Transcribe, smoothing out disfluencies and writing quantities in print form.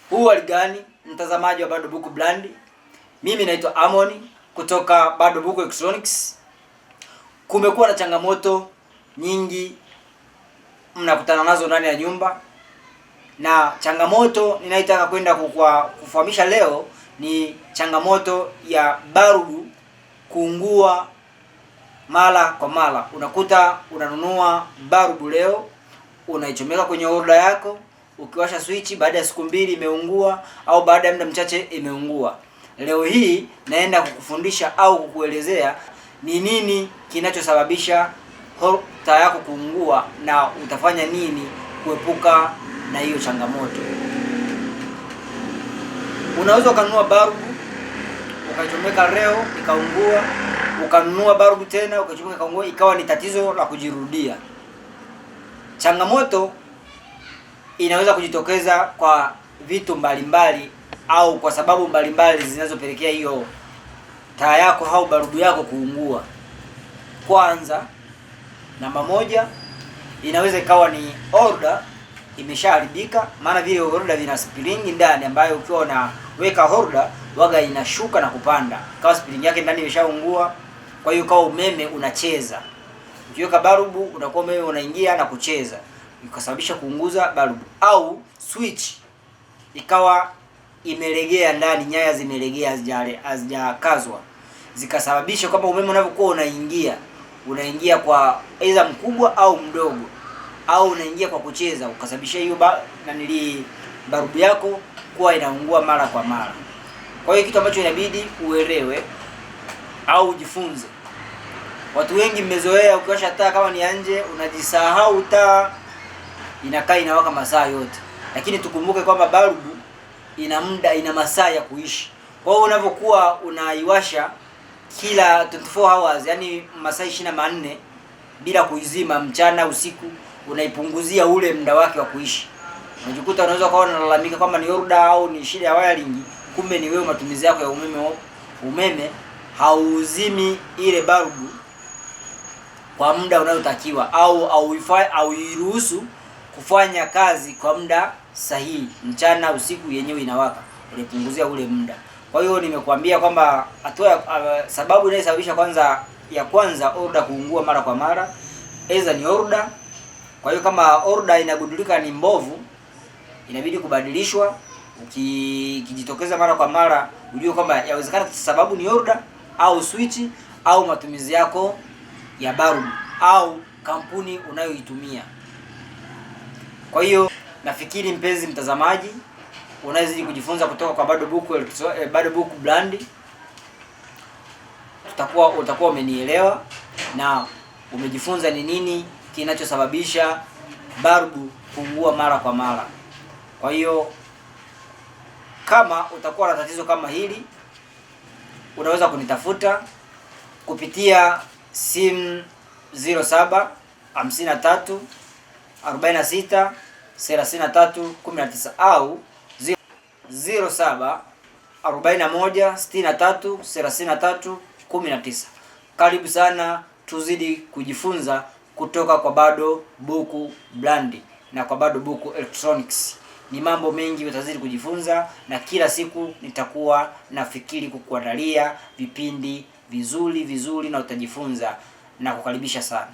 Hali gani mtazamaji wa Bado Buku Brand? Mimi naitwa Amoni kutoka Bado Buku Electronics. Kumekuwa na changamoto nyingi mnakutana nazo ndani ya nyumba, na changamoto ninaitaka kwenda kufahamisha leo ni changamoto ya balbu kuungua mara kwa mara. Unakuta unanunua balbu leo, unaichomeka kwenye order yako, ukiwasha switch baada ya siku 2 imeungua, au baada ya muda mchache imeungua. Leo hii naenda kukufundisha au kukuelezea ni nini kinachosababisha taa yako kuungua na utafanya nini kuepuka na hiyo changamoto. Unaweza ukanunua balbu ukaichomeka leo ikaungua, ukanunua balbu tena ukaichomeka ikaungua, ikawa ni tatizo la kujirudia. Changamoto inaweza kujitokeza kwa vitu mbalimbali au kwa sababu mbalimbali zinazopelekea hiyo taa yako au balbu yako kuungua. Kwanza, namba moja, inaweza ikawa ni order imeshaharibika, maana vile order vina spring ndani ambayo ukiwa unaweka order waga inashuka na kupanda. Kama spring yake ndani imeshaungua, kwa hiyo kama umeme unacheza. Ukiweka balbu unakuwa umeme unaingia na kucheza, ikasababisha kuunguza balbu. Au switch ikawa imelegea ndani, nyaya zimelegea hazijakazwa, zikasababisha kwamba umeme unapokuwa unaingia kwa aidha mkubwa au mdogo, au unaingia kwa kucheza, ukasababisha hiyo balbu yako kuwa inaungua mara kwa mara. Kwa hiyo kitu ambacho inabidi uelewe au ujifunze, watu wengi mmezoea ukiwasha taa kama ni nje unajisahau taa inakaa inawaka masaa yote, lakini tukumbuke kwamba balbu ina muda, ina masaa ya kuishi. Kwa hiyo unapokuwa unaiwasha kila 24 hours, yani masaa 24 bila kuizima, mchana usiku, unaipunguzia ule muda wake wa kuishi. Unajikuta unaweza kuwa unalalamika kwamba ni order au ni shida ya wiring, kumbe ni wewe matumizi yako ya umeme hauzimi ile balbu kwa muda unayotakiwa, au iruhusu kufanya kazi kwa muda sahihi. Mchana usiku yenyewe inawaka, unapunguzia ule muda. Kwa hiyo nimekuambia kwamba sababu inayosababisha ya kwanza order kuungua mara kwa mara, aidha ni order. Kwa hiyo kama order inagundulika ni mbovu, inabidi kubadilishwa. Ukijitokeza mara kwa mara, ujue kwamba yawezekana sababu ni order au switch au matumizi yako ya balbu au kampuni unayoitumia. Kwa hiyo nafikiri mpenzi mtazamaji, unaweza kujifunza kutoka kwa Bado Buku Brand. Utakuwa umenielewa na umejifunza ni nini kinachosababisha balbu kuungua mara kwa mara. Kwa hiyo kama utakuwa na tatizo kama hili, unaweza kunitafuta kupitia simu 07 53 46 33 19 au 07 41 63 33 19. Karibu sana, tuzidi kujifunza kutoka kwa Bado Buku Brand na kwa Bado Buku Electronics. Ni mambo mengi utazidi kujifunza, na kila siku nitakuwa nafikiri kukuandalia vipindi vizuri na utajifunza, na kukaribisha sana.